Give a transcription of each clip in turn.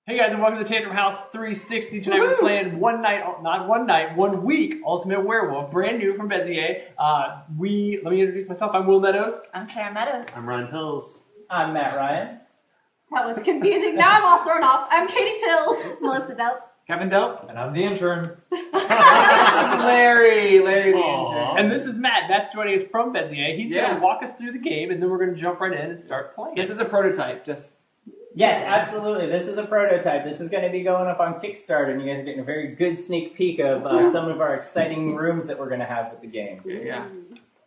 Hey guys, and welcome to Tantrum House 360. Tonight we're playing one week Ultimate Werewolf, brand new from Bezier. Let me introduce myself. I'm Will Meadows. I'm Sarah Meadows. I'm Ryan Pills. I'm Matt Ryan. That was confusing. Now I'm all thrown off. I'm Katie Pills. Melissa Delp. Kevin Delp. And I'm the intern. Larry the intern. And this is Matt. Matt's joining us from Bezier. He's going to walk us through the game, and then we're going to jump right in and start playing. This is a prototype. Yes, absolutely. This is a prototype. This is going to be going up on Kickstarter, and you guys are getting a very good sneak peek of some of our exciting rooms that we're going to have with the game. Yeah.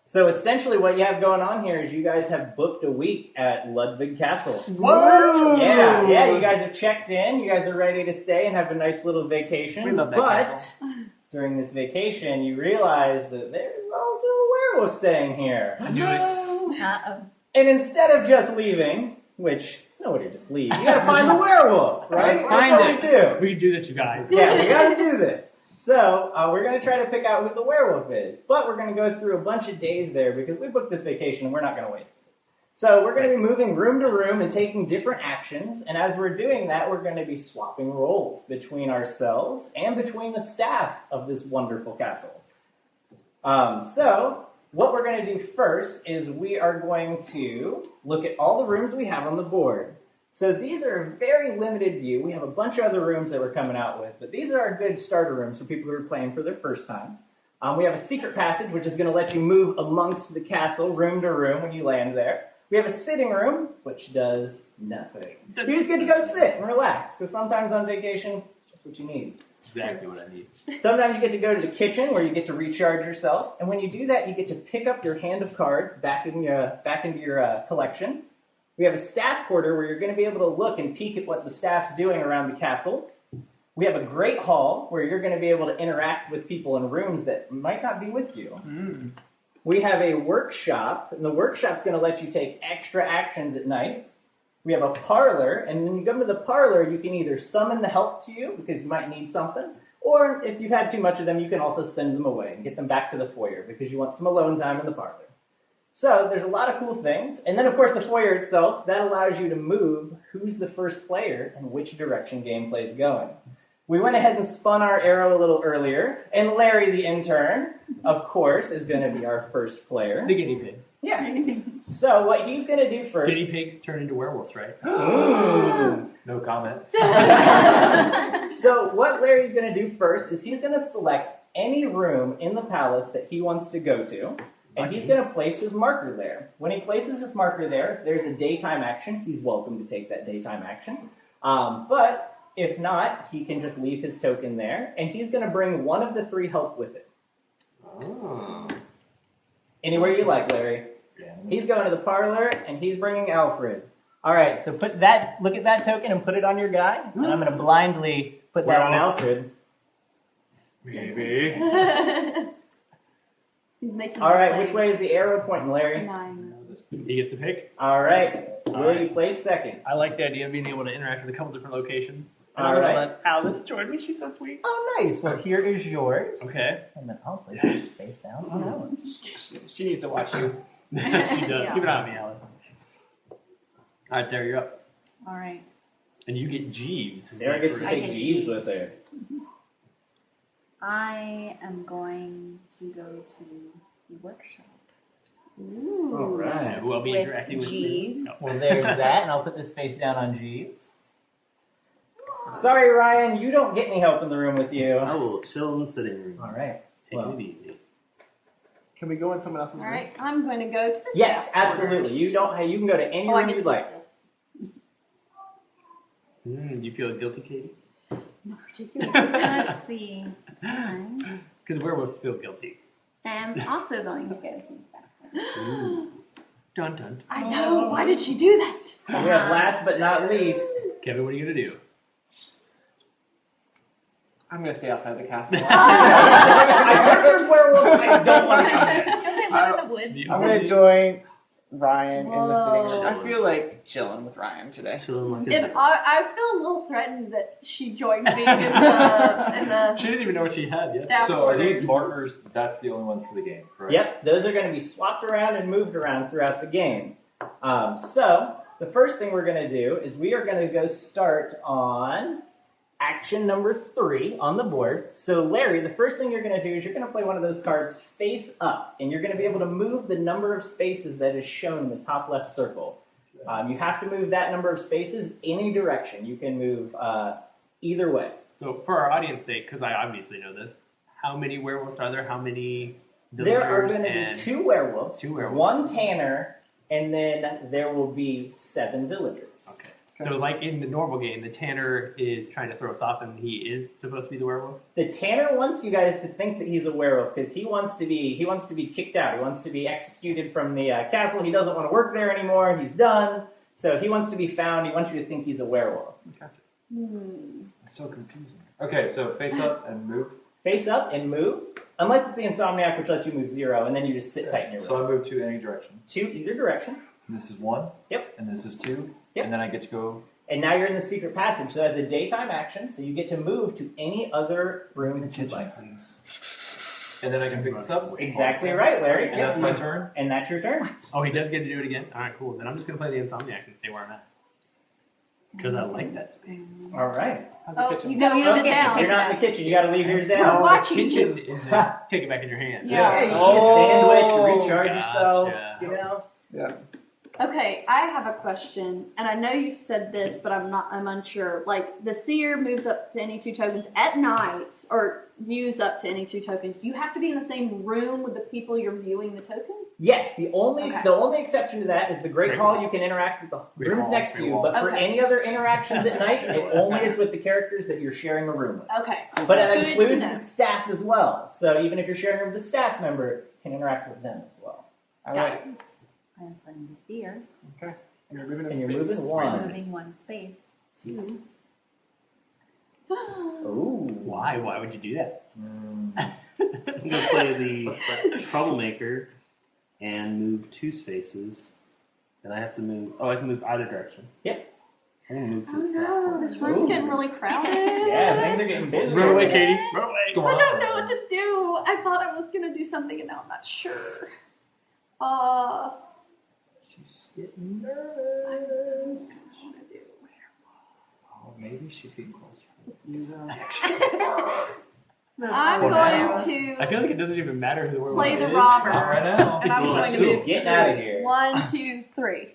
So essentially what you have going on here is you guys have booked a week at Ludwig Castle. What? Yeah, you guys have checked in. You guys are ready to stay and have a nice little vacation. We love that castle. During this vacation, you realize that there's also a werewolf staying here. Uh-oh. And instead of just leaving, which nobody just leaves, you gotta find the werewolf, right? Let's find That's what we do. We can do this, you guys. Yeah, we gotta do this. So, we're gonna try to pick out who the werewolf is, but we're gonna go through a bunch of days there because we booked this vacation and we're not gonna waste it. So we're gonna be moving room to room and taking different actions, and as we're doing that, we're gonna be swapping roles between ourselves and between the staff of this wonderful castle. So, what we're going to do first is we are going to look at all the rooms we have on the board. So these are a very limited view. We have a bunch of other rooms that we're coming out with, but these are our good starter rooms for people who are playing for their first time. We have a secret passage, which is going to let you move amongst the castle, room to room, when you land there. We have a sitting room, which does nothing. You just get to go sit and relax, because sometimes on vacation, it's just what you need. Exactly what I need. Sometimes you get to go to the kitchen where you get to recharge yourself, and when you do that, you get to pick up your hand of cards back into your collection. We have a staff quarter where you're going to be able to look and peek at what the staff's doing around the castle. We have a great hall where you're going to be able to interact with people in rooms that might not be with you. We have a workshop, and the workshop's going to let you take extra actions at night. We have a parlor, and when you come to the parlor, you can either summon the help to you, because you might need something, or if you've had too much of them, you can also send them away and get them back to the foyer, because you want some alone time in the parlor. So there's a lot of cool things. And then, of course, the foyer itself, that allows you to move who's the first player and which direction gameplay is going. We went ahead and spun our arrow a little earlier, and Larry, the intern, of course, is going to be our first player. The guinea pig. Yeah. So what he's going to do first... Guinea pigs turn into werewolves, right? No comment. So what Larry's going to do first is he's going to select any room in the palace that he wants to go to, and he's going to place his marker there. When he places his marker there, there's a daytime action. He's welcome to take that daytime action. But if not, he can just leave his token there, and he's going to bring one of the three help with it. Oh. Anywhere you like, Larry. He's going to the parlor, and he's bringing Alfred. All right, so look at that token and put it on your guy, and I'm going to blindly put that on Alfred. Maybe. He's making All right, which way is the arrow pointing, Larry? Mine. He gets to pick. All right, Will you place second? I like the idea of being able to interact with a couple different locations. And All I'm going right. to let Alice join me. She's so sweet. Oh, nice. Well, here is yours. Okay. And then I'll place it face down on Alice. She needs to watch you. She does. Yeah. Keep an eye on me, Alice. All right, Sarah, you're up. All right. And you get Jeeves. Sarah gets to I take get Jeeves Jeeves. with her. I am going to go to the workshop. Ooh. All right. Who I'll be With interacting with. Jeeves. No. Well, there's that, and I'll put this face down on Jeeves. Sorry, Ryan, you don't get any help in the room with you. I will chill in the sitting room. All right. Take Well, it easy. Can we go in someone else's All room? right. I'm going to go to the yes, staff absolutely. quarters. You can go to any Oh, I room get you'd to like. do this. Do you feel guilty, Katie? Not particularly. Let's see. I Because werewolves feel guilty. am also going to go to the staff quarters. Dun dun. I know. Why did she do that? So we have last but not least. Kevin, what are you going to do? I'm going to stay outside the castle. I heard there's werewolves. I don't want to come in. Can they live in the woods? I'm going to join Ryan in the sitting room. Whoa. I feel like chilling with Ryan today. Chilling like If a... I feel a little threatened that she joined me in the She didn't even know what she had yet. staff So are quarters. these markers, that's the only ones for the game, correct? Yep, those are going to be swapped around and moved around throughout the game. So the first thing we're going to do is we are going to go start on action number 3 on the board. So Larry, the first thing you're going to do is you're going to play one of those cards face up, and you're going to be able to move the number of spaces that is shown in the top left circle. You have to move that number of spaces any direction. You can move either way. So for our audience sake, because I obviously know this, how many werewolves are there? How many There are villagers going to and be 2 werewolves, 2 werewolves. 1 tanner, and then there will be 7 villagers. Okay. So like in the normal game, the tanner is trying to throw us off, and he is supposed to be the werewolf. The tanner wants you guys to think that he's a werewolf because he wants to be kicked out. He wants to be executed from the castle. He doesn't want to work there anymore. He's done. So he wants to be found. He wants you to think he's a werewolf. Gotcha. It's so confusing. Okay, so face up and move. Face up and move. Unless it's the Insomniac, which lets you move 0, and then you just sit tight in your room. So I move to any direction. 2 either direction. And this is 1. Yep. And this is 2. Yep. And then I get to go. And now you're in the secret passage. So that's a daytime action. So you get to move to any other room that you'd like. Please. And then I can pick this up. Exactly right, Larry. And that's my turn. And that's your turn. Oh, he does get to do it again? All right, cool. Then I'm just going to play the Insomniac and stay where I'm at. Because I like that space. All right. Oh, you gotta leave it down. You're not in the kitchen. You got to leave yours We're down. watching Kitchen you. is take it back in your hand. Yeah. You get a sandwich, recharge Gotcha. yourself. You know. Yeah. Okay, I have a question, and I know you've said this, but I'm unsure. Like, the seer moves up to any 2 tokens at night, or views up to any 2 tokens. Do you have to be in the same room with the people you're viewing the tokens? Yes, the only Okay. exception to that is the Great Hall. You can interact with the Great rooms Hall, next to Great you, Wall. but for Okay. any other interactions at night, it only is with the characters that you're sharing a room with. Okay. But it Good to includes know. the staff as well. So even if you're sharing a room with a staff member, you can interact with them as well. All right. I'm playing the seer. Okay. And you're moving in And you're space. moving 1. Moving 1 space. 2. Ooh. Why? Why would you do that? I'm going to play the Troublemaker and move 2 spaces. And I have to move. Oh, I can move either direction. Yep. I'm going to move to Oh the staff no, corner. this room's getting really crowded. Yeah, things are getting busy. Run away, Katie. Run away. What's going I on? don't know what to do. I thought I was gonna do something and now I'm not sure. She's getting nervous. Oh, maybe she's getting closer. I'm For now. going to I feel like it doesn't even matter who the werewolf play the is. robber. Not right now. And I'm People going to assume. move Getting out of here. 1, 2, 3.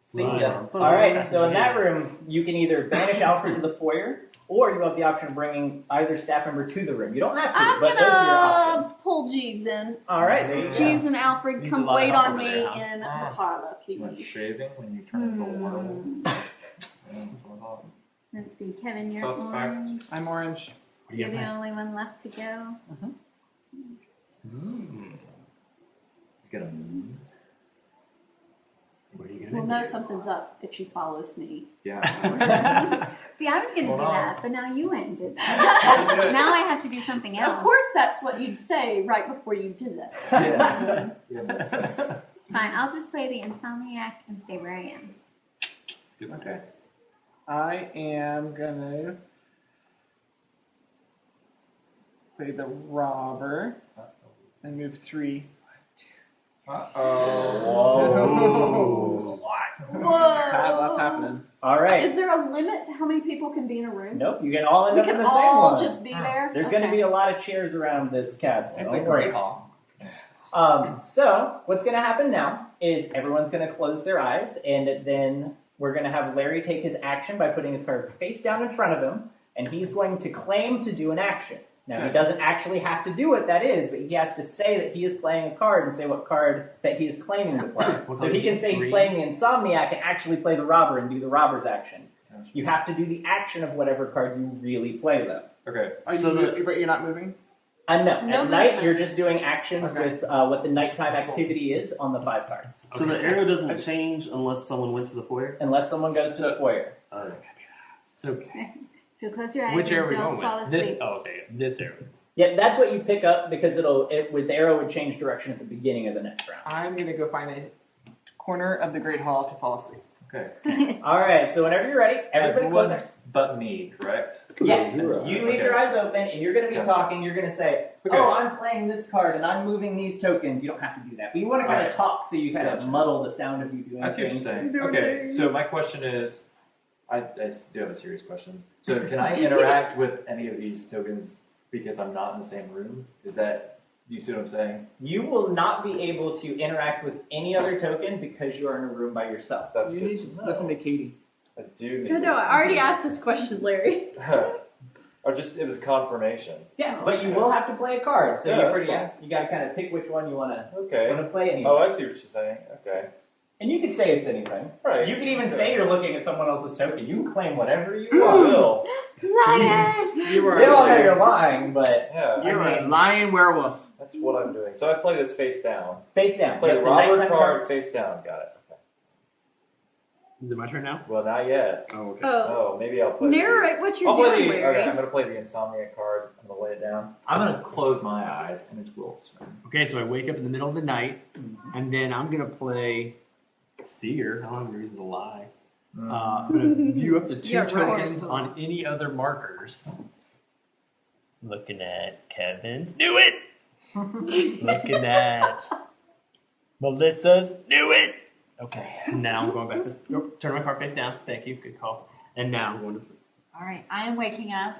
See Right. ya. All right, so in that room, you can either banish Alfred to the foyer, or you have the option of bringing either staff member to the room. You don't have to, I'm but those are your options. gonna pull Jeeves in. All right, there you go. Jeeves and Alfred, Needs come a lot of wait help on over me there, huh? in the parlor, Like please. shaving when you turn into a werewolf. Yeah, that's what I thought. Let's see, Kevin, you're Suspect. orange. I'm orange. What do you You're the have? only one left to go. He's gonna move. What are you We'll gonna know do? something's up if she follows me. Yeah. See, I was going to Hold do on. that, but now you went and did that. now I have to do something Of else. course, that's what you'd say right before you did that. Yeah. Yeah. Fine, I'll just play the Insomniac and stay where I am. Okay. I am gonna play the robber and move 3. Uh-oh. Whoa! That's happening. All right. Is there a limit to how many people can be in a room? Nope, you can all end We up in can the same all one. just be there? There's going to Okay. be a lot of chairs around this castle. It's Don't a worry. great hall. So what's going to happen now is everyone's going to close their eyes, and then we're going to have Larry take his action by putting his card face down in front of him, and he's going to claim to do an action. Now, he doesn't actually have to do what that is, but he has to say that he is playing a card and say what card that he is claiming to play. So he can say he's playing the Insomniac and actually play the robber and do the robber's action. You have to do the action of whatever card you really play, though. Okay. Are So you, but you're not moving? No, No at night movement. you're just doing actions Okay. with what the nighttime activity is on the 5 cards. So the arrow doesn't change unless someone went to the foyer? Unless someone goes to the foyer. So, So close your eyes which and arrow are we don't fall going with? asleep. This? Oh, okay. This arrow. Yeah, that's what you pick up because with the arrow would change direction at the beginning of the next round. I'm gonna go find a corner of the Great Hall to fall asleep. Okay. All right, so whenever you're ready, everybody close Everyone but me, correct? Yes, Zero. you leave your eyes open, and you're going to be Gotcha. talking. You're going to say, Okay. "Oh, I'm playing this card, and I'm moving these tokens." You don't have to do that, but you want to kind Alright. of talk so you kind of Gotcha. muddle the sound of you doing I see what things. you're saying. Okay, so my question is, I do have a serious question. So can I interact with any of these tokens because I'm not in the same room? Is that, you see what I'm saying? You will not be able to interact with any other token because you are in a room by yourself. That's You good need to to know. listen to Katie. I do need No, I already asked this question, Larry. Or just, it was confirmation. Yeah, but you will have to play a card, so Yeah, you're that's pretty. fine. You got to kind of pick which one you want to Okay. play. Anyway. Oh, I see what you're saying. Okay. And you can say it's anything. Right. You can even say you're looking at someone else's token. You can claim whatever you I want. will. Liars! You are They all know a you're lying, but Yeah. You're I a mean- lying werewolf. That's what I'm doing. So I play this face down. face down. Play Yep, the the robber nighttime card face down. Got it. Okay. Is it my turn now? Well, not yet. Oh, okay. Oh, Oh, maybe I'll play. narrate what you're I'll play doing, the. Larry. Okay, I'm gonna play the insomnia card. I'm gonna lay it down. I'm gonna close my eyes and it's Wolf's turn. Okay, so I wake up in the middle of the night, and then I'm gonna play Seer. I don't have a reason to lie. I'm gonna view up to 2 Yeah, right. tokens on any other markers. Looking at Kevin's. Do it! Looking at Melissa's. Do it! Okay, now I'm going back to. Nope, turn my card face down. Thank you. Good call. And now I'm going to sleep. All right, I am waking up,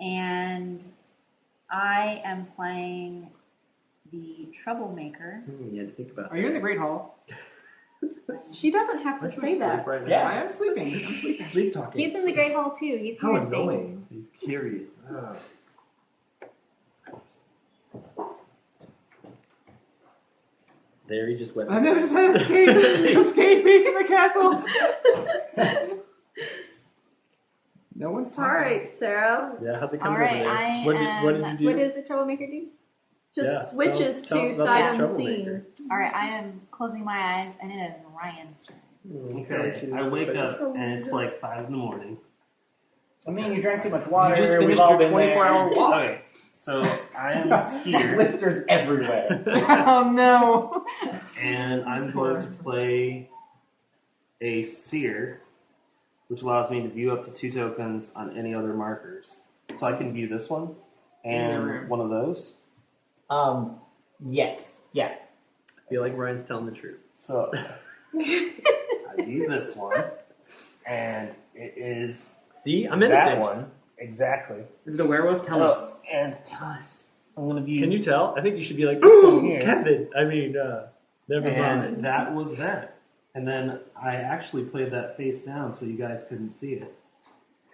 and I am playing the Troublemaker. You had to think about Are you in the Great Hall? She doesn't have to say that. Right now. Yeah. I am sleeping. I'm sleeping. Sleep talking. He's in the Great Hall too. He's How hearing things. annoying. He's curious. There he just went. I never just had to escape in the castle. No one's All talking. right, Sarah. Yeah, how's it All coming right, over there? I What am. did you do? What does the Troublemaker do? Just Yeah, switches tell to us about sight the unseen. Troublemaker. All right, I am closing my eyes, and it is Ryan's turn. Okay, I wake up and it's like 5 in the morning. I mean, you drank too much water. You just We've finished all your been 24-hour there. walk. Okay, so I am here Blisters everywhere. Oh no. and I'm going to play a Seer, which allows me to view up to 2 tokens on any other markers. So I can view this one and one of those. Yes. Yeah. I feel like Ryan's telling the truth. So I view this one, and it is See, I'm that innocent. one exactly. Is it a werewolf? Tell us. And tell us. I'm gonna view. Can you tell? I think you should be like, This one ooh, here. Kevin. I mean, never And mind. that was that. And then I actually played that face down so you guys couldn't see it.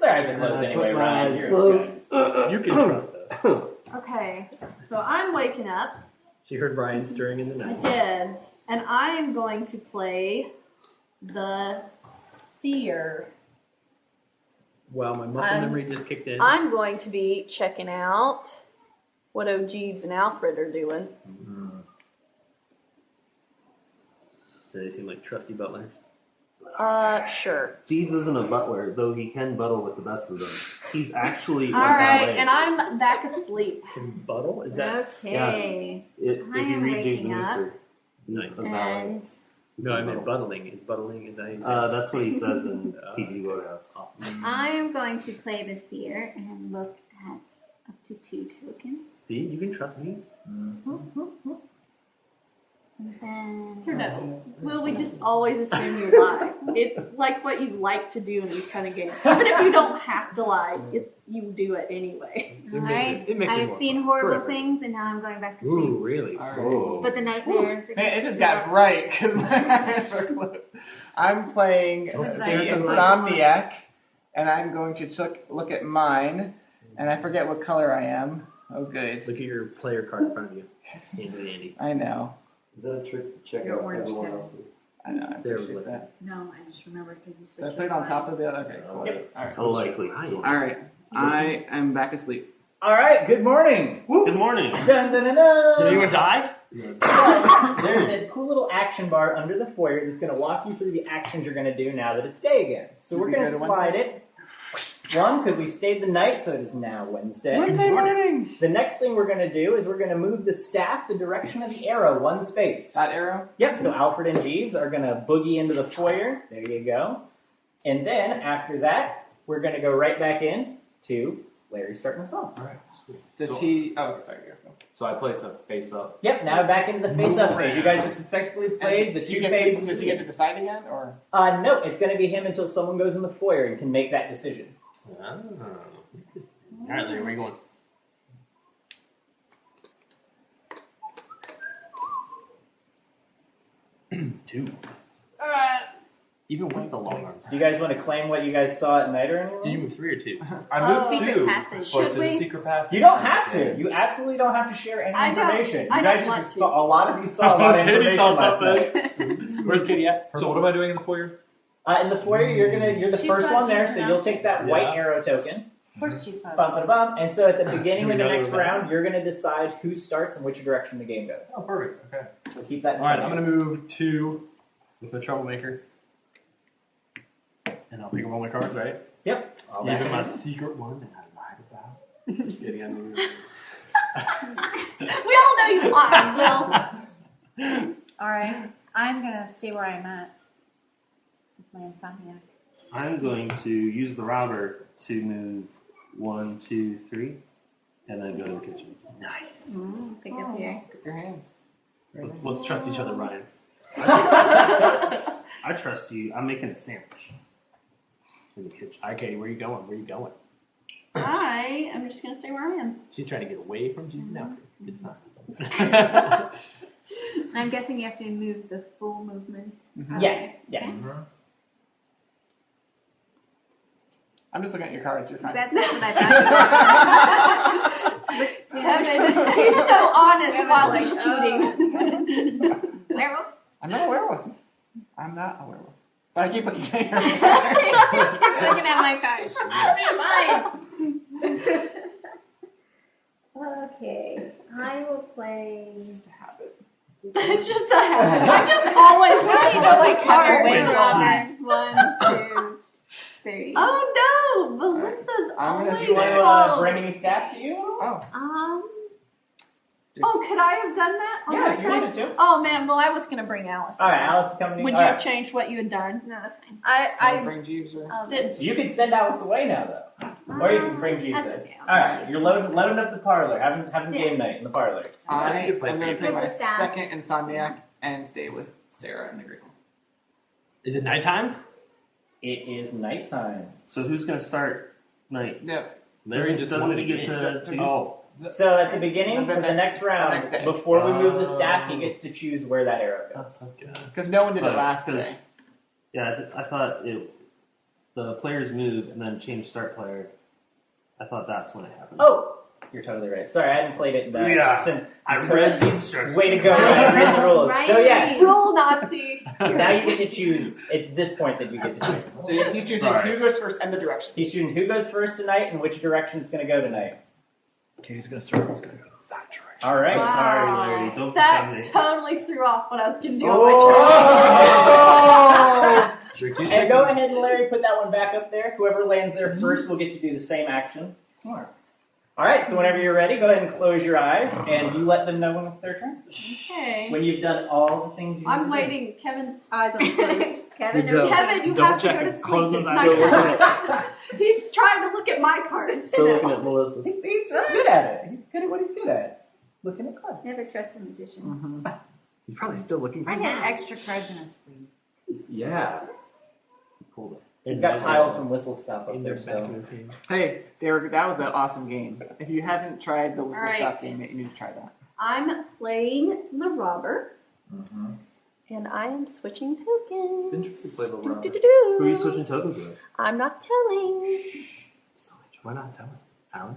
Their eyes are And closed I anyway, put my Ryan. eyes You're closed. okay. You can trust us. Okay, so I'm waking up. She heard Ryan stirring in the I night. did, and I am going to play the Seer. Wow, my muscle I'm- memory just kicked in. I'm going to be checking out what Jeeves and Alfred are doing. Do they seem like trusty butlers? Sure. Jeeves isn't a butler, though he can buttle with the best of them. He's actually All a right, valet. and I'm back asleep. Can buttle? Is that? Okay. If I you am read Jeeves waking and up, Wooster, he's Nice. a valet. and No, I meant buttling. Is buttling? Is that? That's what he says in PG Wodehouse. I am going to play the Seer and look at up to 2 tokens. See, you can trust me. And then Or no, will we just always assume you lie? It's like what you like to do in these kind of games. Even if you don't have to lie, you do it anyway. It all makes right, it makes it I've more seen fun. horrible Forever. things, and now I'm going back to Ooh, sleep. really? All right. Whoa. But the nightmares. Man, it just got bright because my eyes are closed. I'm playing Was the I in Insomniac, and I'm going to look at mine, and I forget what color I am. Oh, good. Look at your player card in front of you. Andy. I know. Is that a trick to check You're out orange, everyone Kevin. else's? I know. I There we appreciate go. that. No, I just remembered because you Did switched. I put it on top of the other? Okay, cool. Yep. All right. A likely story. All right. I am back asleep. All right. Good morning. Good morning. Dun, dun, dun, dun. Did anyone die? But there's a cool little action bar under the foyer that's going to walk you through the actions you're going to do now that it's day again. So Did we're we going go to to slide Wednesday? it. One, because we stayed the night, so it is now Wednesday. Wednesday morning. The next thing we're going to do is we're going to move the staff the direction of the arrow, 1 space. That arrow? Yep, so Alfred and Jeeves are going to boogie into the foyer. There you go. And then, after that, we're going to go right back in to Larry starting us off. All right, sweet. Does So- he? Oh, okay, sorry. Go. So I place a face up. Yep, now back into the face-up phase. You guys have successfully played the Does he two get phases. does he get to decide again, or? No, it's going to be him until someone goes in the foyer and can make that decision. Oh. All right, Larry, where are you going? Two. Even with the long arms. Do you guys want to claim what you guys saw at night or anything? Did you move 3 or 2? I moved Secret two. passage. But Should to the we? secret passage. You don't have to. You absolutely don't have to share any I don't- information. I You guys don't want just to. saw, a lot of you saw a lot of Kitty information saw last something. night. Where's Kitty at? So what am I doing in the foyer? In the foyer, you're the She's first not one there, here so now. you'll take that white arrow token. Of course she saw Bump it. and bump. And so at the beginning Do of we the know next that? round, you're going to decide who starts and which direction the game goes. Oh, perfect. Okay. So keep that in All right, mind. I'm gonna move 2 with the Troublemaker, and I'll pick up all my cards, right? Yep. All back Even in. my secret one that I lied about. Just kidding, I moved. We all know you lied, Will. Alright, I'm gonna stay where I'm at with my insomnia. I'm going to use the router to move 1, 2, 3, and then go to the kitchen. Nice. Pick up here. Pick up your hands. Let's trust each other, Ryan. I trust you. I'm making a sandwich in the kitchen. All right, Katie, where are you going? Where are you going? I am just gonna stay where I am. She's trying to get away from you. No, it's fine. I'm guessing you have to move the full movement. Yeah. I'm just looking at your cards. You're fine. That's what I thought. Kevin, he's so honest while he's cheating. Werewolf? I'm not a werewolf. I'm not a werewolf. But I keep looking at your cards. Keep looking at my cards. Fine. Okay, I will play. It's just a habit. It's just a habit. I just always want to know my card. Werewolf. 1, 2, 3. Oh no, Melissa's I'm gonna always Do you want full. to bring any staff to you? Oh. Oh, could I have done that on Yeah, my you turn? needed to. Oh man, well I was gonna bring Alice. All right, Alice is coming. Would All you right. have changed what you had done? No, that's fine. I Bring Jeeves or. did. You can send Alice away now, though. Or you can bring Jeeves That's in. okay. All right, you're loading up the parlor, having Yeah. game night in the parlor. I you could play am going to Playthru. play my With that. second Insomniac and stay with Sarah and the Green. Is it night times? It is nighttime. So who's going to start night? No. Larry just doesn't wanted he get to to Oh, So at the beginning And then of the next round, next day. before we move the staff, he gets to choose where that arrow goes. Because no one did it last Because- day. Yeah, I thought the players move and then change start player. I thought that's when it happened. Oh, you're totally right. Sorry, I hadn't played it. Yeah, since- I read the instructions. Way to go! I read the rules. So Right. yes, Rule Nazi. now you get to choose. It's this point that you get to choose. So he's choosing Sorry. who goes first and the direction. He's choosing who goes first tonight and which direction it's going to go tonight. Katie's gonna start. It's gonna go that direction. All right. Wow. Sorry, Larry. Don't That become me. totally threw off what I was gonna do Oh! Tricky, And go ahead and Larry, put that one back up there. Whoever lands there first will get to do the same action. All right, so whenever you're ready, go ahead and close your eyes, and you let them know when it's their turn. Okay. When you've done all the things you need I'm to do. waiting. Kevin's eyes are closed. Kevin, Good job. Kevin, you Double have to check go to it. sleep. Close It's those nighttime. He's trying to look at my cards. Still looking at Melissa. He's just good at it. He's good at what he's good at. Looking at cards. Never trust a magician. He's probably still looking for Ryan has extra cards in his sleeve. Yeah. Pulled it. He's got tiles from Whistle Stop up in there their back still. of his hand. Hey, that was an awesome game. If you haven't tried the Whistle All right. Stop game, you need to try that. I'm playing the robber, Mm-hmm. and I am switching tokens. Didn't you play the robber? Do-do-do-do. Who are you switching tokens with? I'm not telling. Why not tell him? Alice?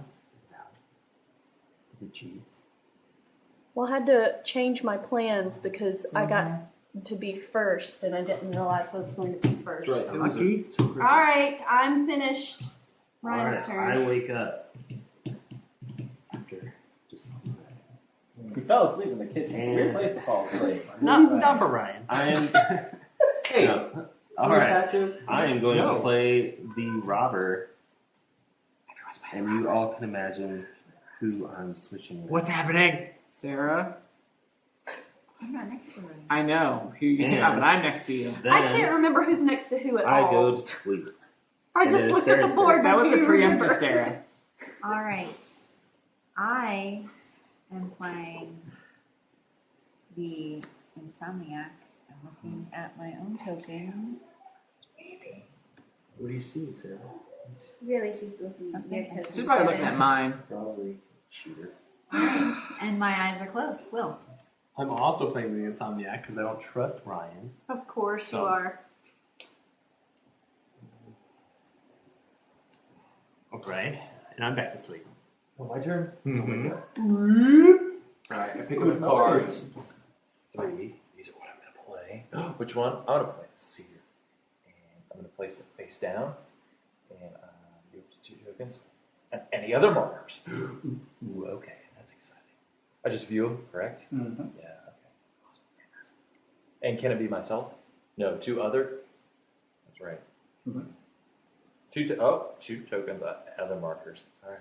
Is it cheese? Well, I had to change my plans because I got to be first, and I didn't realize I was going to be first. That's right. Lucky. All right, I'm finished. Ryan's Alright, turn. I wake up. After just He fell asleep in the kitchen. It's a weird place to fall asleep. not for Ryan. I am. Hey, No. All right. Patrick. I am going No. to play the robber, and you all can imagine who I'm switching with. What's happening? Sarah, I'm not next to Ryan. I know who you Yeah. but I'm next to you. Then I can't remember who's next to who at I all. go to sleep. I And just it is looked at the Sarah's board. That was the do you remember? preemptive Sarah. All right. I am playing the Insomniac. I'm looking at my own token. What do you see, Sarah? Really, she's looking at your token. She's probably looking at mine. Probably cheater. And my eyes are closed. Will. I'm also playing the Insomniac because I don't trust Ryan. Of course you So- are. Okay. And I'm back to sleep. Oh, my turn? Mm-hmm. Alright, I pick up the cards. 3. These are what I'm going to play. Which one? I'm going to play the Seer. And I'm going to place it face down. And give it to 2 tokens. And any other markers. Ooh, okay. That's exciting. I just view them, correct? Mm-hmm. Yeah, okay. Awesome. Fantastic. And can it be myself? No, 2 other? That's right. Mhm. 2 tokens, other markers. All right.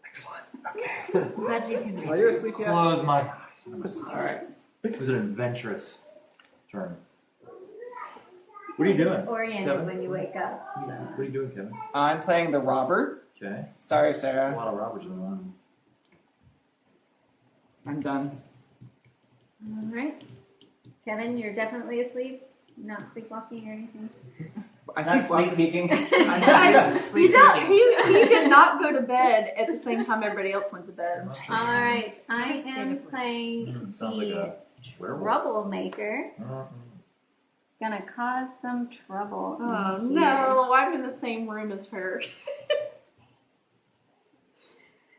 Excellent. Okay. Glad you can Are read. you asleep yet? Close my eyes. All right. It was an adventurous turn. What are you doing? Oriented Kevin? when you wake up. What are you doing, Kevin? I'm playing the robber. Okay. Sorry, There's a Sarah. lot of robbers in the room. I'm done. All right. Kevin, you're definitely asleep. Not sleepwalking or anything. I Not sleep peeking. You don't. He did not go to bed at the same time everybody else went to bed. All right. I am playing Sounds like the a werewolf. Troublemaker. Gonna cause some trouble. Oh in here. no! I'm in the same room as her.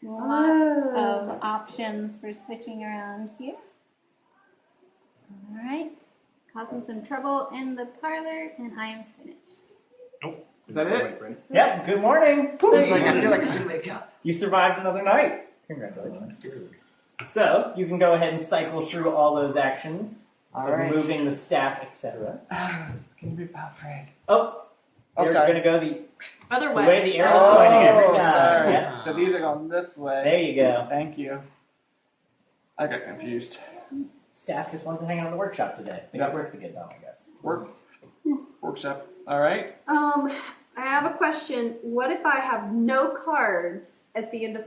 Lots of options for switching around here. All right. Causing some trouble in the parlor, and I am finished. Is that it? Yep, good morning. It's like I feel like I should wake up. You survived another night. Congratulations. So, you can go ahead and cycle through all those actions, All of right. moving the staff, etc. Can you be Alfred? Oh, Oh, you're sorry. going to go the Other way way. the arrow's pointing every Oh, time. sorry. Yep. So these are going this way. There you go. Thank you. I got confused. Staff just wants to hang out in the workshop today. They got work to get done, I guess. Workshop. All right. I have a question. What if I have no cards at the end of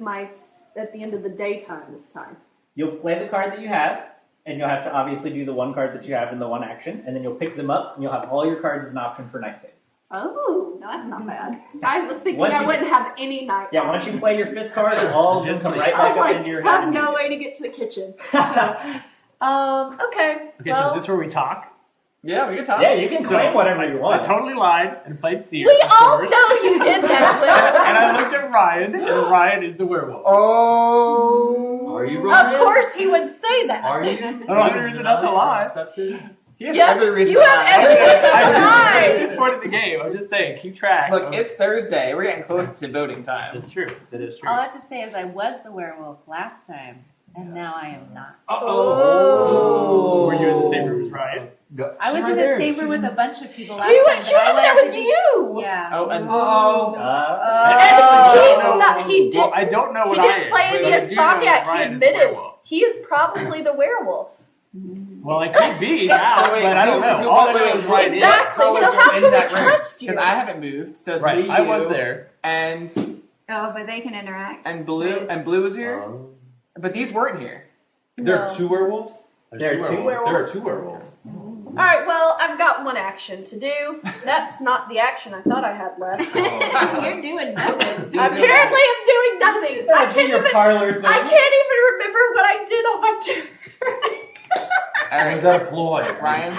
the daytime this time? You'll play the card that you have, and you'll have to obviously do the one card that you have in the one action, and then you'll pick them up, and you'll have all your cards as an option for night phase. Oh, no, that's not bad. I was thinking Once I you wouldn't have any night. Yeah, once you play your 5th card, all of them come right I back was up like, into your head. have no way to get to the kitchen. Okay. Okay, well, so is this where we talk? Yeah, we can talk. Yeah, you can claim whatever you I want. totally lied and played Seer. we of all course. know you did that, And I looked at Ryan, and Ryan is the werewolf. Oh. Are you Will. Ryan? Of course he would say that. Are you? I don't know if there's enough to lie. Accepted? He has Yes, every reason you to have lie. every reason to I lie. just supported the game. I'm just saying, keep track. Look, it's Thursday. We're getting close to voting time. That's true. That is true. All I have to say is I was the werewolf last time, and now I am not. Oh. Were you in the same room as Ryan? I was in the same room with a bunch of people last He time. went. She was over there with you. Yeah. Oh, and Well, I don't know He what I didn't am. play in but the I do know that Insomniac. He Ryan is the admitted werewolf. he is probably the werewolf. Well, I could be now, So wait, but I don't know. who- All I wait, know is Ryan Exactly. Colors So are how in can we that room. trust you? Because I haven't moved, so is. it's Right, me, I was you, there. and Oh, but they can interact. blue is here. But these weren't here. There No. are 2 werewolves? There are 2 There werewolves. are 2 werewolves. All right. Well, I've got one action to do. That's not the action I thought I had left. You're doing nothing. Apparently, I'm doing nothing. I Do can't your even. parlor thing. I can't even remember what I did on my turn. All right, Was that a ploy? Ryan.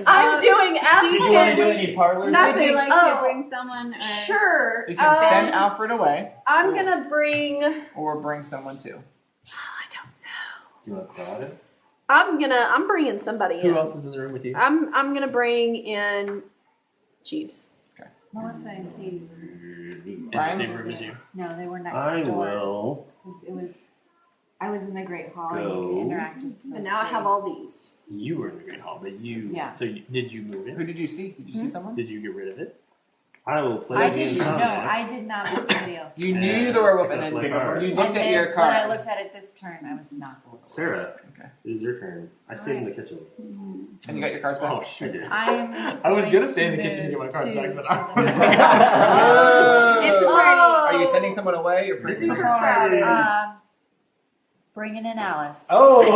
I'm doing Did you want to do absolutely any parlor? nothing. Would you like Oh. to bring someone? Or... Sure. You can send Alfred away, I'm gonna bring. or bring someone too. I don't know. Do you want to crowd it? I'm bringing somebody Who in. else was in the room with you? I'm gonna bring in Jeeves. Melissa and Katie In the Ryan? same room as you. No, they were next I door. will It was. I was in the Great Hall and you Go. could interact with those And now I have three. all these. You were in the Great Hall, but you. Yeah. So did you move Who it? did you see? Did you see someone? Did you get rid of it? I will play I the didn't. No, Insomniac. I did not with somebody else. You knew the werewolf, and Pick then up my card. you And looked at then your when card. I looked at it this turn, I was not the werewolf. Sarah, Okay. it is your turn. I stayed in the kitchen. And you got your cards back? Oh, I did. I'm I was going gonna stay in the to kitchen and get my cards move back, but to I- the- It's a Oh. party. Are you sending someone away? Or bringing Super someone? crowded. Bringing in Alice. Oh! Game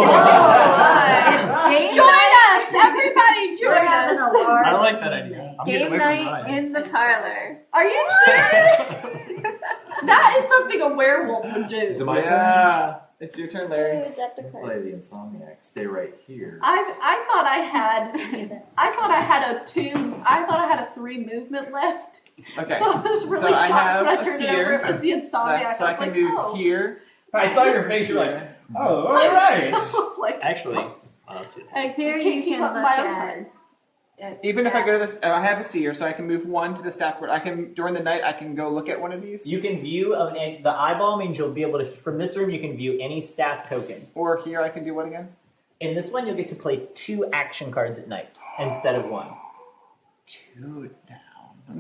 Join night. us! Everybody join We're having us! a large I like that idea. I'm getting Game away from night mine. in the parlor. Are you serious? That is something a werewolf would do. Is it my turn? Yeah. It's your turn, Larry. Play the Insomniac. Stay right here. I thought I had a 3 movement left. Okay. So I was really So I shocked have when I a turned it seer. over. It was the Insomniac. So I was can like, move oh. here. I saw your face. You're like, oh, all right. I was like, Actually, I Here can't you keep can up look my own at. cards. Even if I go to this, I have a seer, so I can move one to the staff board. I can during the night. I can go look at one of these. You can view the eyeball means you'll be able to from this room. You can view any staff token. Or here, I can do what again? In this one, you'll get to play 2 action cards at night instead of 1. 2 down.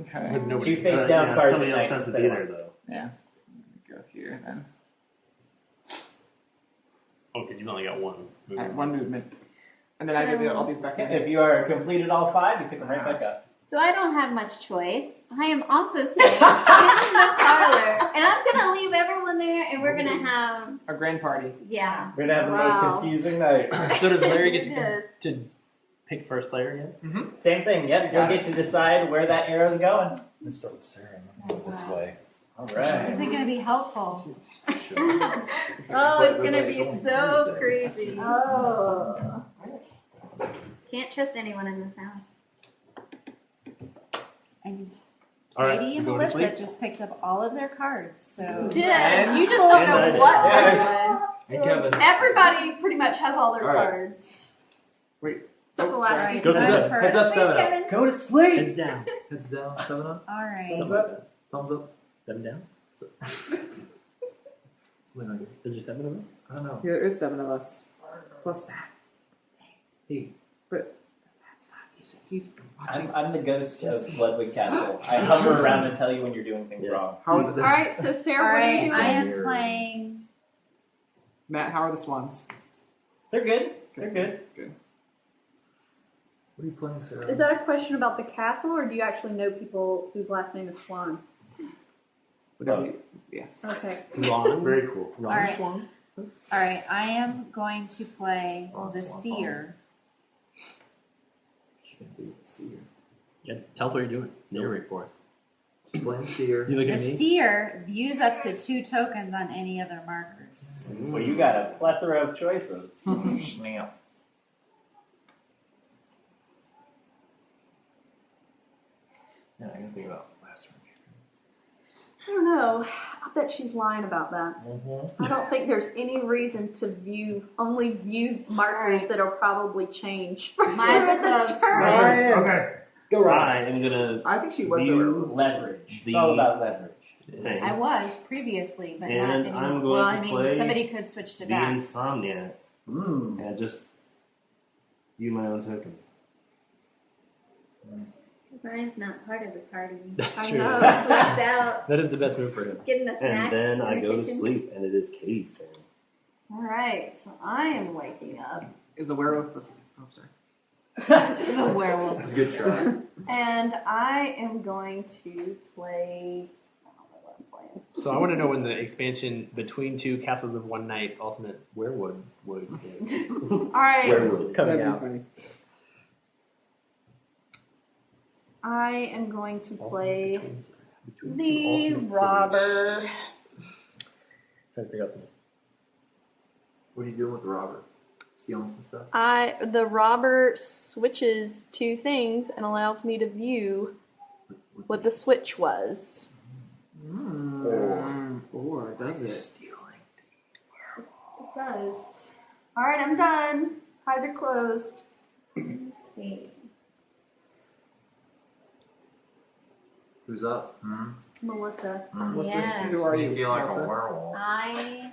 Okay. with nobody. 2 face down cards Somebody at else night has to instead be of there, 1. though. Yeah. Go here then. Oh, because you've only got one. I have 1 movement, and then I give you all these back. in If you are completed all 5, you pick them right back up. So I don't have much choice. I am also staying in the parlor, and I'm gonna leave everyone there, and we're gonna have A grand party. yeah. We're gonna have the Wow. most confusing night. So does Larry get It to pick first player again? Same thing. Yep, you'll get to decide where that arrow's going. Let's start with Sarah. I'm gonna go this way. All Is right. it going to be helpful? Sure. Oh, it's gonna be so crazy. Oh. Can't trust anyone in this house. And All right, Katie and going to Melissa sleep? just picked up all of their cards, so Did. And- You just don't And I know did. what we're Yeah. doing. And Kevin. Everybody pretty much has all their All right. cards. Wait. Except for the last Alright, two. Go to so bed. first- Heads up, 7 up. Kevin. Go to sleep. Heads down. Heads down, 7 up. all right. Thumbs up. Thumbs up. 7 down. Something like that. Is there 7 of them? I don't know. Yeah, there is 7 of us. Plus that. Hey. But that's not. He's watching. I'm the ghost of Ludwig Castle. I hover around and tell you when you're doing things Yeah. wrong. How is it? Alright, so Sarah, All what are you right, doing? I am Here. playing. Matt, how are the swans? They're good. They're good. What are you playing, Sarah? Is that a question about the castle, or do you actually know people whose last name is Swan? Whatever. You, yes. Okay. Ron. Very cool. All right. All right, I am going to play the Swan. seer. She can be a seer. Yeah, tell us what you're doing. Narrate for us. She's playing seer. You look The at me. seer views up to 2 tokens on any other markers. Well, you got a plethora of choices. Snap. Yeah, I gotta think about last turn. I don't know. I bet she's lying about that. I don't think there's any reason to only view markers Alright. that'll probably change for Mine's sure at the close. turn. Okay. Go I am gonna I think she was the view werewolf. Leverage. The- It's all about leverage. thing. I was previously, but not And anymore. I'm going well, to I mean, play somebody could switch to The that. Insomniac Mm. and just view my own token. Brian's not part of the party. That's I true. know. He's left out, That is the best move for him. getting a snack. And then I in the go to kitchen. sleep, and it is Katie's turn. Alright, so I am waking up. Is the werewolf asleep? Oh, sorry. The werewolf. That's a good try. And I am going to play. I don't know what I'm playing. So I want to know when the expansion Between Two Castles of One Night Ultimate Werewolf is Alright, Werewolf. coming That'd be out. funny. I am going to play Between the Two Ultimate robber. Cities. Trying to figure out the What are you doing with Robert? Stealing some stuff? The robber switches 2 things and allows me to view what the switch was. Or does it? Stealing. It does. Alright, I'm done. Eyes are closed. Okay. Who's up? Melissa. Yeah. Who are you? Sneaky like Melissa? a werewolf. I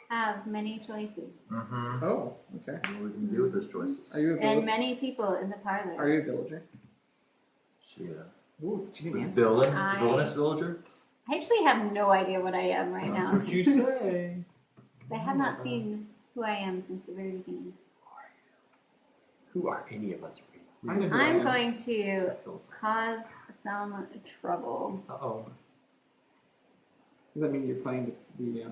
have many choices. Mm-hmm. Oh, okay. What are we gonna do with those choices? Are you a And villager? many people in the Are parlor. you a villager? Yeah. Ooh, she didn't answer. Villainous villager? I actually have no idea what I am right now. What you say? I have not seen who I am since the very beginning. Who are any of us? I know who I I'm am. going to cause some trouble. Uh-oh. Does that mean you're playing the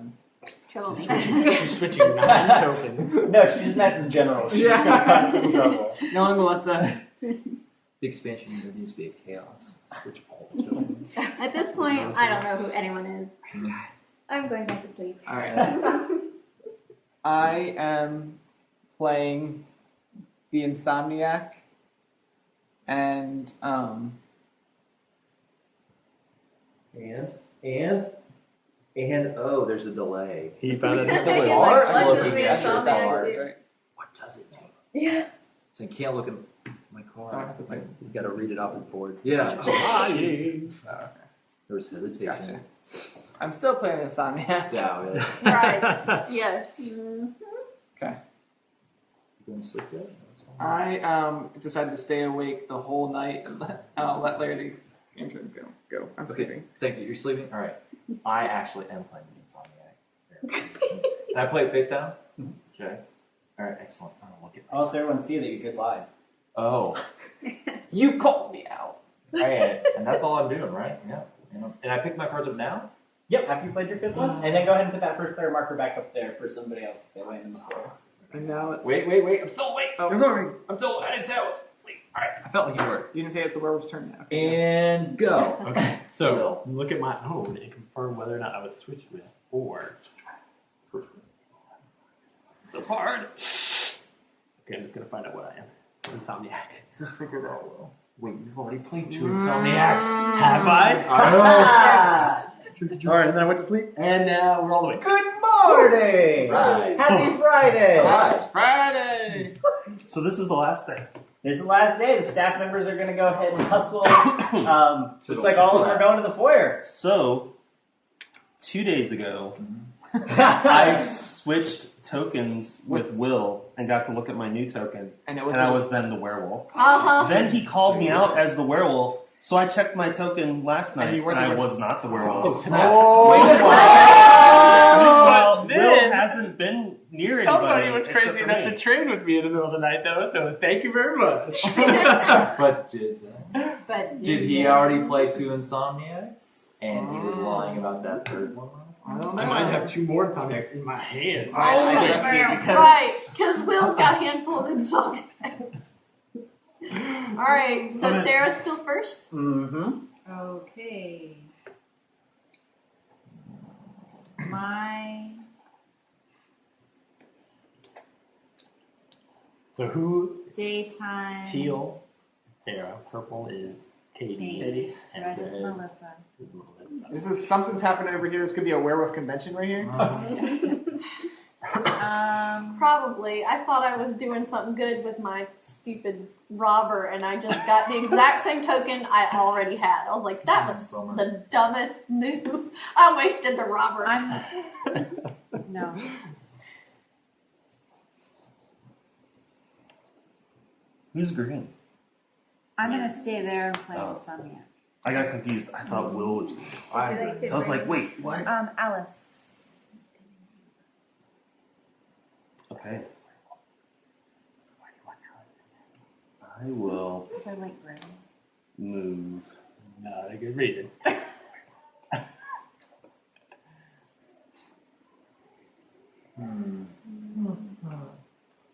Troublemaker. She's switching 9 tokens. No, she just meant in general. She's Yeah. gonna cause some trouble. Knowing Melissa. The expansion there needs to be a chaos. Switch all the tokens. At this point, I don't know who anyone is. I'm going back to sleep. Alright. I am playing the Insomniac and And oh, there's a delay. He found it. Like, Delay. Art what does looking the at That's Insomniac hard, do? right? What does it do? Yeah. So you can't look at my Oh, I card. have to play. You've got to read it off the board. Yeah. Lying. Oh, okay. There was hesitation. Gotcha. I'm still playing Insomniac. Doubt it. Right. Yes. Okay. You going to sleep yet? That's fine. I decided to stay awake the whole night and let Larry intern go. I'm Okay. sleeping. Thank you. You're sleeping? All right. I actually am playing the Insomniac. And I play it face down? Okay. All right. Excellent. I'm going to look at my Also, everyone see that you just lied. Oh. You called me out. And that's all I'm doing, right? Yeah. And I pick my cards up now? Yep, after you played your 5th one, and then go ahead and put that first player marker back up there for somebody else if they land in the score. And now it's. Wait. I'm still awake. Oh. I'm sorry. I didn't say I was asleep. All right. I felt like you were. You didn't say it's the werewolf's turn now. And go. Okay, so look at my own and confirm whether or not I was switched with or so hard. Okay, I'm just gonna find out what I am. Insomniac. Just figured out. Well, wait, you've already played 2 Insomniacs. Have I? Ah. All right, and then I went to sleep, and now we're all the way. Good morning! Right. Happy Friday! Last Friday. So this is the last day. This is the last day. The staff members are going to go ahead and hustle. Looks like all of them are going to the foyer. So, 2 days ago, I switched tokens with Will and got to look at my new token, And it and I was then the werewolf. Uh-huh. Then he called me out as the werewolf, so I checked my token last night, And you were and the I werewolf. was not the werewolf. Well, Well, Will hasn't been near anybody. Somebody was except crazy for enough me. to trade with me in the middle of the night, though, so thank you very much. But did he already play 2 Insomniacs? And he was lying about that 3rd one last I time? don't I know. might have 2 more Insomniacs in my hand. I trust you because Right, because Will's got a handful of Insomniacs. Alright, so Sarah's still first? Mm-hmm. Okay. My So who? daytime. Teal, Sarah. Purple is Katie. Katie. And Red is red Melissa. is Melissa. This is something's happening over here. This could be a werewolf convention right here. Probably. I thought I was doing something good with my stupid robber, and I just got the exact same token I already had. I was like, that was the dumbest move. I wasted the robber. No. Who's green? I'm gonna stay there and play Oh. Insomniac. I got confused. I thought Will was green. I So I was like, wait, what? Alice. Okay. I will I like red. move. Not a good reason.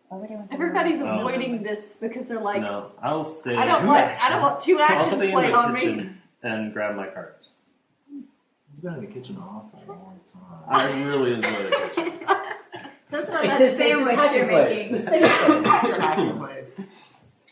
Why would I want to Everybody's Oh. avoiding this because they're like, No, I'll stay. I don't want two I'll actions stay in played the on me. kitchen and grab my cards. He's been in the kitchen off for a long time. I really enjoy the kitchen. That's not It's that his sandwich hiding you're place. making. The safe place. Your hiding place.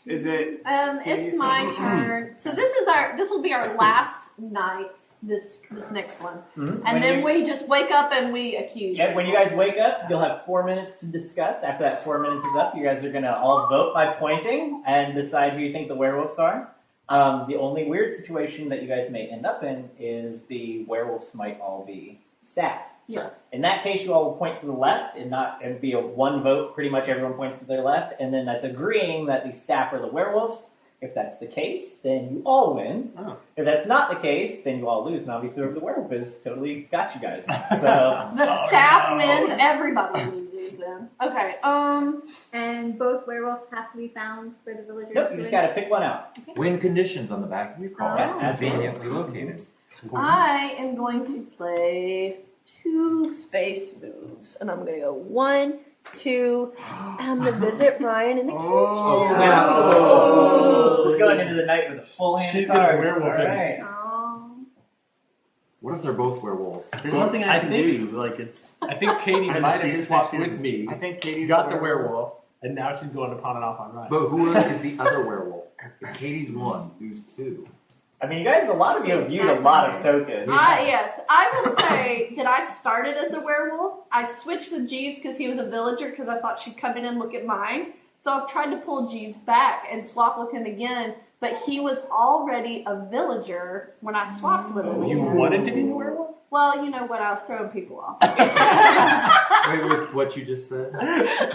Is it? It's my turn. So this will be our last night. This next one, Mhm. and When then you- we just wake up and we accuse. Yeah, when you guys wake up, you'll have 4 minutes to discuss. After that 4 minutes is up, you guys are going to all vote by pointing and decide who you think the werewolves are. The only weird situation that you guys may end up in is the werewolves might all be staff. Yeah. In that case, you all will point to the left and be a one vote. Pretty much everyone points to their left, and then that's agreeing that the staff are the werewolves. If that's the case, then you all win. Oh. If that's not the case, then you all lose. And obviously, whoever the werewolf is totally got you guys. So The staff wins, everybody loses then. Okay, And both werewolves have to be found for the villagers. nope, to you just win. got to pick one out. Win conditions on the back of your card. Oh. Conveniently located. I am going to play 2 space moves, and I'm gonna go 1, 2. I'm gonna visit Ryan in the kitchen. Oh, snap. Oh, going into the night with a full hand She's of cards. a werewolf. All right. Oh. What if they're both werewolves? There's nothing I can do. Like it's. I think Katie I might know, have she swapped is. with me. I think Katie's Got the werewolf, and now she's going to pawn it off on Ryan. But who is the other werewolf? If Katie's 1, who's 2? I mean, you guys, a lot of you have viewed a lot of tokens. Yes, I will say that I started as the werewolf. I switched with Jeeves because he was a villager because I thought she'd come in and look at mine. So I've tried to pull Jeeves back and swap with him again, but he was already a villager when I swapped with him. You again. wanted to be the werewolf? Well, you know what, I was throwing people off. Wait, with what you just said?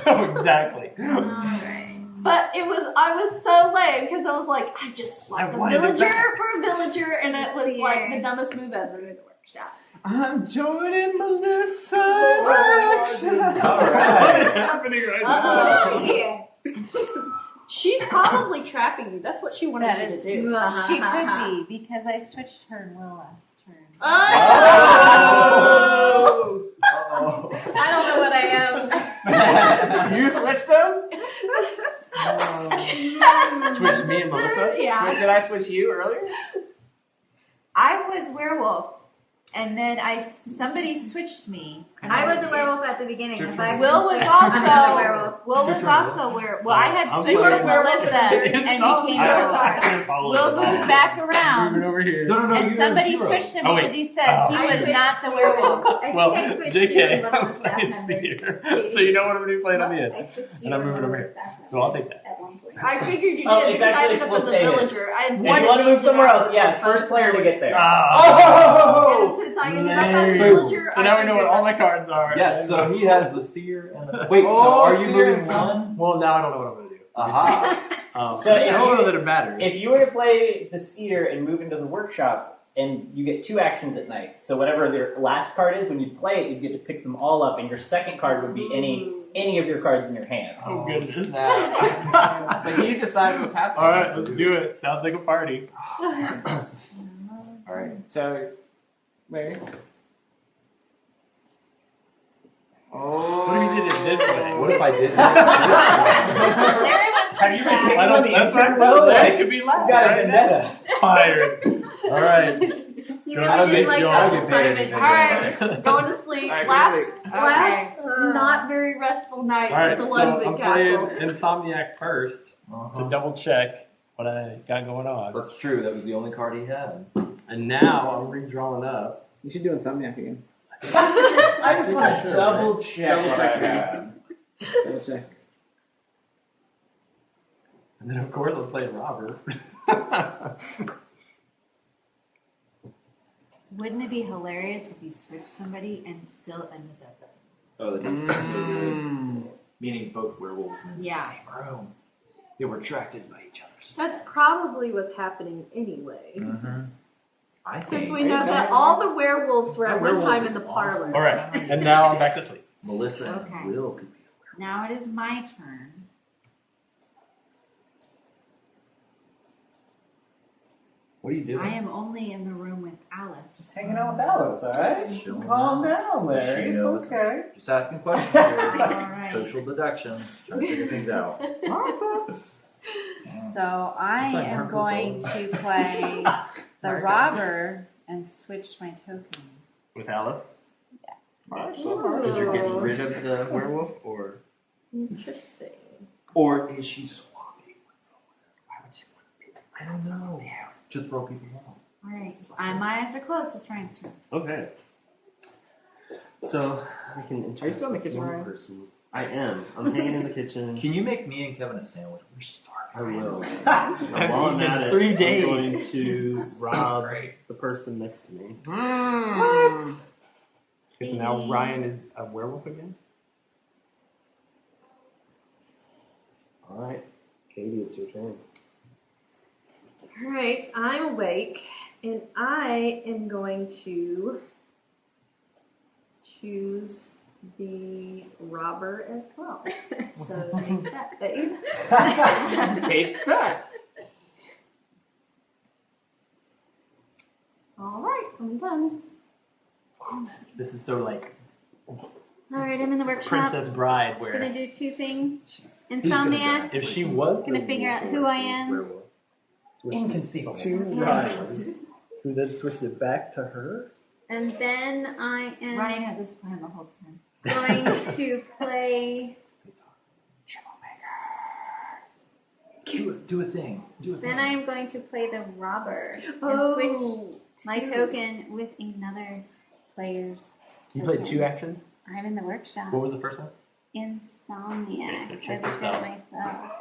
Oh, exactly. Alright. But I was so lame because I was like, I just swapped I a wanted it villager back. for a villager, and it was like the dumbest move ever in the workshop. I'm joining Melissa. All right. What is happening right now? Yeah. She's probably trapping you. That's what she wanted That you is, to do. she could be, because I switched her in Will last turn. Oh! Uh-oh. I don't know what I am. You switched them? Switch me and Melissa? Yeah. Wait, did I switch you earlier? I was werewolf, and then somebody switched me. And I was a werewolf at the beginning. Sure, If sure. I Will was switched, I'm a also werewolf. Will was Sure, also where. Well, I had I'm switched playing with Melissa and It's became I Melissa. can't follow Will it. moved back Moving around. over here. No, And you somebody zero. switched him Oh, wait. because he said he Oh. was not the werewolf. Well, I switched you JK, and one of I'm the staff playing members. Seer. So you know what I'm going to be playing on the I end. switched you And I'm and moving one over of here. the staff members So I'll take that. At one point. I figured you did Oh, because I exactly, ended up we'll as a stay here. villager. I had If you want to move somewhere else, yeah, first player to get there. Oh! And since I ended up as a Lame. villager, So now we know what all my cards are. Yes, so he has the seer and the... Wait, so Oh, are you seer moving and some- 1? Well, now I don't know what I'm going to do. Aha. So I if don't you- know that it matters. If you were to play the seer and move into the workshop, and you get 2 actions at night. So whatever their last card is, when you play it, you get to pick them all up, and your second card would be any of your cards in your hand. Oh, goodness. Snap. But he decides what's happening. All right, let's do it. Sounds like a party. All right. So, wait. What if you did it this way? What if I did Larry wants to Have be you been back. I don't, that's right. Well, That could be You loud. got a right? vendetta. Fired. All right. You I don't really think did like you all that get paid assignment. anything. All right, going to sleep. All right, Last, sleep. last Okay. not very restful night All right, at the so Ludwig I'm Castle. playing Insomniac first to double check what I got going on. That's true, that was the only card he had. And now I'm redrawing up. You should do Insomniac again. I just want to Sure, double check. Double what check, I man. got. Double check. And then, of course, I'm playing Robert. Wouldn't it be hilarious if you switched somebody and still ended up as Oh, the Mm. meaning both werewolves in the Yeah. same room. They were attracted by each other. That's probably what's happening anyway. Mm-hmm. I Since think we know that all the werewolves were at one time in the parlor. All right, and now I'm back to sleep. Melissa Okay. and Will could be Now it is my turn. What are you doing? I am only in the room with Alice. Hanging out with Alice, all right? Chilling Calm out. down, Larry. She It's knows. okay. just asking questions here. Alright. Social deduction. Trying to figure things out. So I Like am Marco going to play the robber and switch my token. With Alice? Ooh. Did you get rid of the werewolf, or? Interesting. Or is she swapping? Why would she want to be? I don't know. Just throw people off. Alright. My eyes are closed. It's Ryan's turn. Okay. So I can. Are you still in the kitchen, one Ryan? person. I am. I'm hanging in the kitchen. Can you make me and Kevin a sandwich? We're starving. I will. Have While I'm eaten at it, 3 I'm days. going to rob Great. the person next to me. What? Okay, so now Ryan is a werewolf again? All right, Katie, it's your turn. Alright, I'm awake, and I am going to choose the robber as well. So take that, babe. Take that. Alright, I'm done. This is so like Alright, I'm in the workshop. Princess Bride Gonna where do two things. Who's gonna Insomniac. if she was Gonna figure out who I am. Werewolf. Inconceivable. two rhymes, who then switched it back to her. And then I am Ryan had this plan the whole time. going to play. Do a thing. Do a thing. Then I am going to play the robber and switch my token with another player's. You played two actions. I'm in the workshop. What was the first one? Insomniac. So I check looked this at out. myself.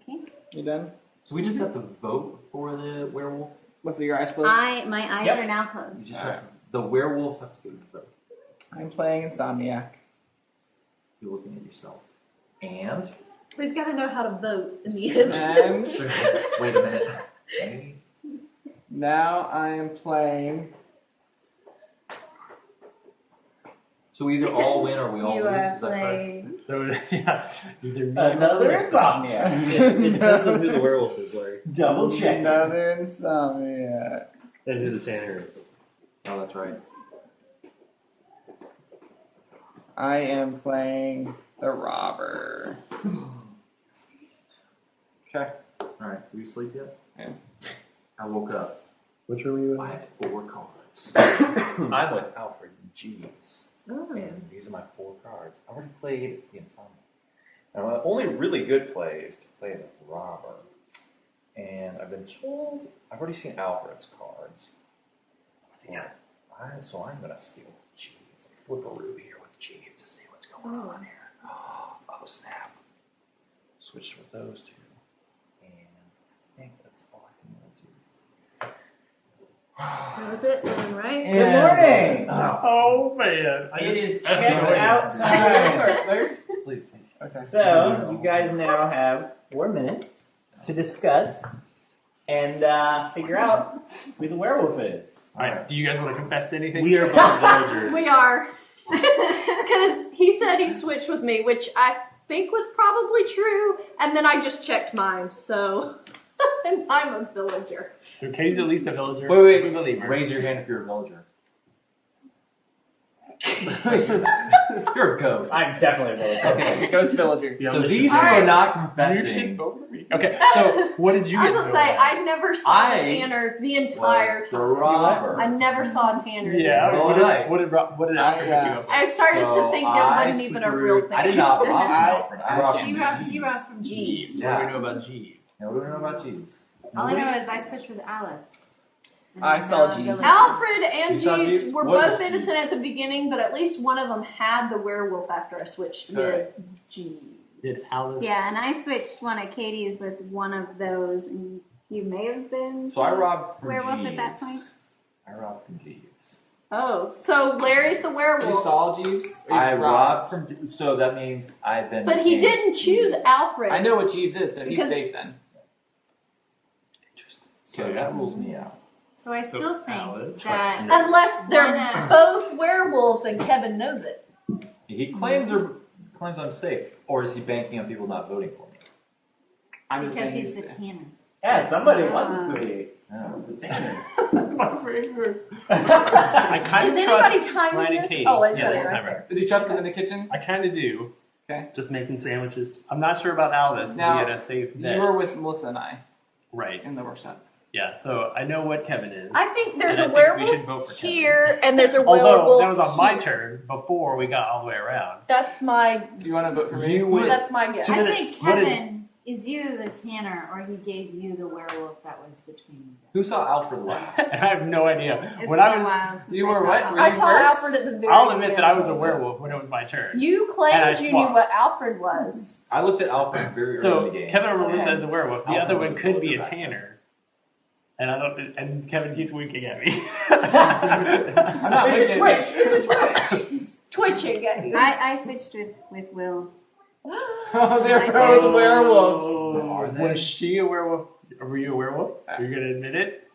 Okay. You done? So we just have to vote for the werewolf. What's your eyes closed? My eyes Yep. are now You closed. just have to, the werewolves have to do the vote. I'm playing Insomniac. You're looking at yourself. And We've got to know how to vote in the end. And wait a minute. Okay. now I am playing. So we either all win or we all You lose. are Is that correct? playing. So yeah, either me Another or Insomniac. It depends on who the werewolf is, Larry. Double check. Another Insomniac. And who the Tanner is. Oh, that's right. I am playing the robber. Okay. Alright, are you asleep yet? Yeah. I woke up. Which room are you in? I have 4 cards. I'm with Alfred Jeeves. And these are my 4 cards. I already played the Insomniac. Now, my only really good play is to play the robber. And I've been told, I've already seen Alfred's cards. Yeah. So I'm going to steal Jeeves. Flip a ruby here with Jeeves to see what's going on here. Oh, snap. Switch with those 2. And I think that's all I can really do. That was it, then, right? Good morning. Oh man, It is I've check no idea. out time. Larry? Please. Okay. So, you guys now have 4 minutes to discuss and figure out who the werewolf is. All right, do you guys want to confess to anything? We are both villagers. We are. Because he said he switched with me, which I think was probably true, and then I just checked mine, so. And I'm a villager. So Katie's at least a villager. Wait. We believe her. Raise your hand if you're a villager. You're a ghost. I'm definitely a villager. Okay. Ghost Villager. Yeah, So listen. these 2 All right. are not You confessing. should vote for me. Okay, so what did you I get? was to gonna say, vote I never saw I the Tanner the entire Was the time. robber. I never saw a Tanner. on? Yeah. Well, What did right. what did Alfred Yeah. do? I started to think it wasn't even a real thing. I did not rob I- Alfred. I robbed You Jeeves. robbed from Jeeves. What do we know about Jeeves? Now, what do we know about Jeeves? All I know is I switched with Alice. And I I'm saw now a Jeeves. villager. Alfred and You saw Jeeves Jeeves? were What both was innocent at the beginning, but at least one of them had the werewolf after I switched with Alright. Jeeves. Did Alice? Yeah, and I switched one of Katie's with one of those, and you may have been. So I robbed from Werewolf Jeeves. at that point? I robbed from Jeeves. Oh, so Larry's the You werewolf. saw Jeeves? Or you I robbed? robbed from Jeeves, so that means I've been. But he in didn't choose Jeeves. Alfred. I know what Jeeves is, so he's Because- safe then. Interesting. So that rules me out. So I still think Alice. that Unless they're One of- both werewolves and Kevin knows it. He claims I'm safe, or is he banking on people not voting for me? I'm just because saying he's the safe. Tanner. Yeah, somebody wants to be. Oh. My favorite. I kind Is of anybody trust timing Ryan and this? Katie. Oh, it's yeah, right the there. timer. Did you trust him in the kitchen? I kind of do. Okay. Just making sandwiches. I'm not sure about Alice. Now, We had a safe bet. You were with Melissa and I Right. in the workshop. Yeah. So I know what Kevin is. I think there's And a I think we should vote werewolf for Kevin. here, and there's a Although werewolf that was on my here. turn before we got all the way around. That's my Do you want to vote for me? You would- that's my guess. 2 I minutes. think What did- Kevin is you the Tanner, or he gave you the werewolf that was between you guys. Who saw Alfred last? I have no idea. It's When been I a was, while since You were saw what? Alfred. Were I you saw first? Alfred at the very I'll admit that I was a beginning. werewolf when it was my turn. You And claimed I you knew swapped. what Alfred was. I looked at Alfred very early So in the game. Kevin or Melissa is a werewolf. The Alfred other was one a could be a villager back then. Tanner. And I don't. And Kevin keeps winking at me. I'm not It's a looking twitch. at It's a twitch. Twitching at you. I switched with Will. Oh, they're the werewolves. Oh, was she a werewolf? Were you a werewolf? Are you gonna admit it?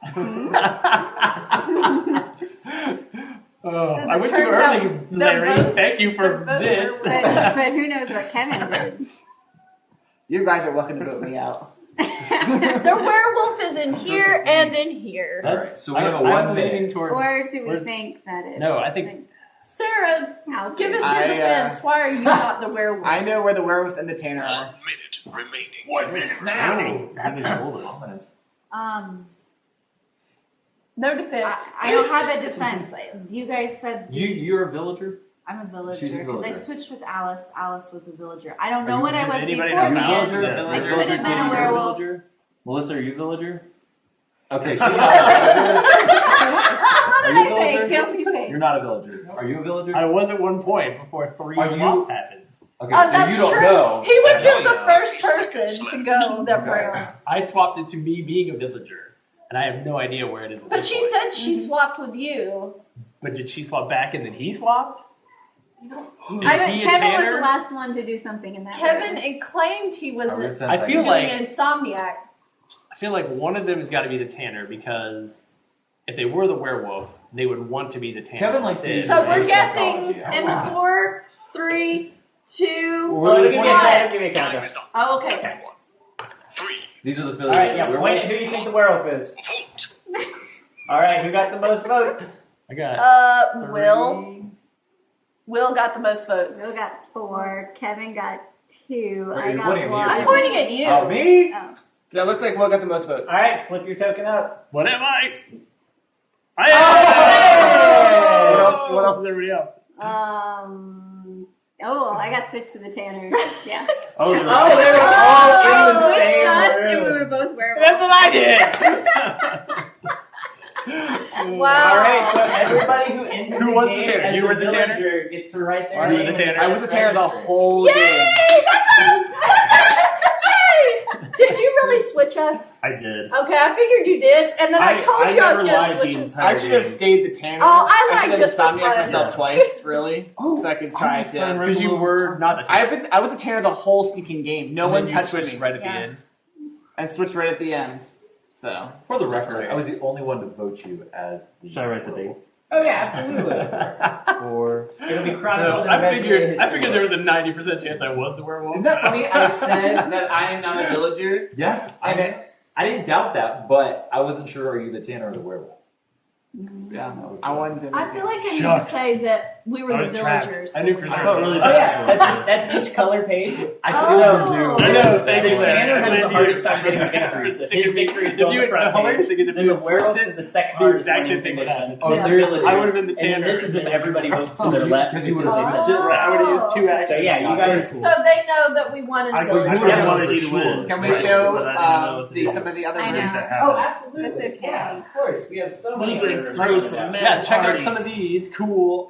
Oh, I went too early, Larry. Thank you for this. But who knows what Kevin did? You guys are welcome to vote me out. The werewolf is in here and in here. Alright, so we have a 1 minute. Or do we think that it's... No, I think... Sarah, give us your defense. Why are you not the werewolf? I know where the werewolves and the tanner are. 1 minute remaining. 1 minute now. I haven't told us. No defense. I don't have a defense. You guys said You're a villager? I'm a She's a villager because I villager. switched with Alice. Alice was a villager. I don't know what I was anybody before. know I villager? could have been a werewolf. Melissa, are you a villager? Okay, she's not a villager. Are you a villager? Guilty face. You're not a villager. Are you a villager? I was at one point before 3 Are you- swaps happened. Okay, That's so you don't true. know. He was just the Yeah. first person to go that Okay. round. I swapped it to me being a villager, and I have no idea where it is. at But this she point. said she swapped with you. But did she swap back and then he swapped? Is Kevin he a was tanner? the last one to do something in that Kevin way. claimed he was Are we at 10 I feel seconds? like- doing insomniac. I feel like one of them has got to be the tanner because if they were the werewolf, they would want to be the tanner. Kevin likes to instead. use So we're Reverse guessing psychology. in 4, 3, 2, Well, Give me a 1. countdown. Give me a Time countdown. is up. Oh, okay. 3. These are the All villagers. right, yeah. Point at who you think the werewolf is. Vote. All right, who got the most votes? I got Will. Will got the most votes. Will got 4, Kevin got 2, Wait, I you're got pointing at me, 1. I'm pointing at you. Oh, me? Oh. That looks like Will got the most votes. All right, flip your token up. What am I? I Hey! am. What else is everybody else? Oh, I got switched to the tanner. Yeah. Oh, Oh, they were all in the Switched same us and we room. were both werewolves. That's what I did. Wow. All right, so everybody who ended Who the was the game tanner? as You a were the tanner? villager gets to write their You were name. the tanner. I was the tanner the whole Yay! game. Did you really switch us? I did. Okay, I figured you did, and then I told you I was going to switch us. I should have stayed the tanner. Oh, I should lied have just to insomniac play. myself twice, really, so I could try it again. Because you were not the I was the tanner the whole stinking game. No one touched me. right at the Yeah. end. I switched right at the end. So For the record, I was the only one to vote you as the. Should I write the date? Oh yeah, absolutely. Or It'll be No, chronicled in I Resident figured History there was a books. 90% chance I was the werewolf. isn't that funny? I said that I am not a villager, yes, and I didn't doubt that, but I wasn't sure are you the tanner or the werewolf. yeah, I wanted to. I feel like I need Shucks. to say that we were I the was trapped. villagers. I knew for sure. I felt really Oh yeah, that's each color page. I Oh. still do. I know, thank The you. tanner has the Thank hardest you. time getting victories. If his victories If go on you the had front the hilarious page, thing is if then you the had werewolf switched is it, the second the hardest exact winning same thing would condition. happen. Oh, Yeah. seriously? I would have been the And tanner. then this is if everybody votes to their left. Because you would because have they switched switched. I would have used 2 actions. So yeah, you guys. So they know that we won as I villagers. would have Yeah. wanted you to win. Can we Right. show But I didn't know what to do. some of the other I know. rooms? Oh, absolutely. That's okay. Yeah, of course. We have so many. Legally other throw rooms some now. Yeah, check out some of these cool,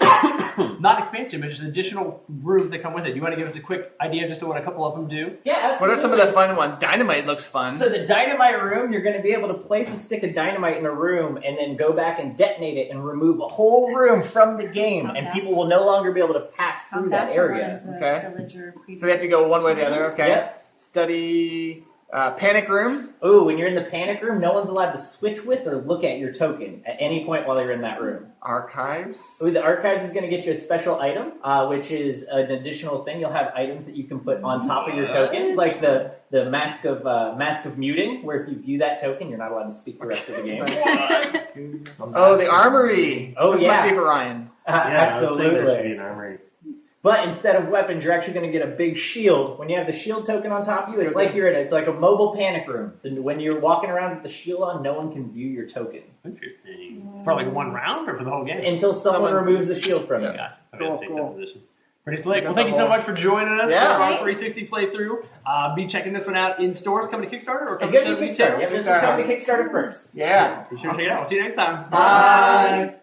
not expansion, but just additional rooms that come with it. You want to give us a quick idea just of what a couple of them do? Yeah, absolutely. What are some of the fun ones? Dynamite looks fun. So the dynamite room, you're going to be able to place a stick of dynamite in a room and then go back and detonate it and remove a whole room from the game, and people will no longer be able to pass through that area. Okay. So we have to go one way or the other. Okay. Yep. Study panic room. Ooh, when you're in the panic room, no one's allowed to switch with or look at your token at any point while you're in that room. Archives. Ooh, the archives is going to get you a special item, which is an additional thing. You'll have items that you can put on top of your tokens, like the mask of muting, where if you view that token, you're not allowed to speak the rest of the game. Oh, the armory. Oh, this yeah. must be for Ryan. Absolutely. an armory. But instead of weapons, you're actually going to get a big shield. When you have the shield token on top of you, it's like it's like a mobile panic room. So when you're walking around with the shield on, no one can view your token Interesting. For like one round or for the whole game? until someone removes the shield from you. Gotcha. I'm Cool, gonna take cool. that position. Pretty slick. Well, thank you so much for joining us Yeah. for our 360 playthrough. Be checking this one out in stores. Coming to Kickstarter or It's coming going to to be Kickstarter. retail? Yep, this is coming to Kickstarter first. Yeah. Be sure to check it out. We'll see you next time. Bye.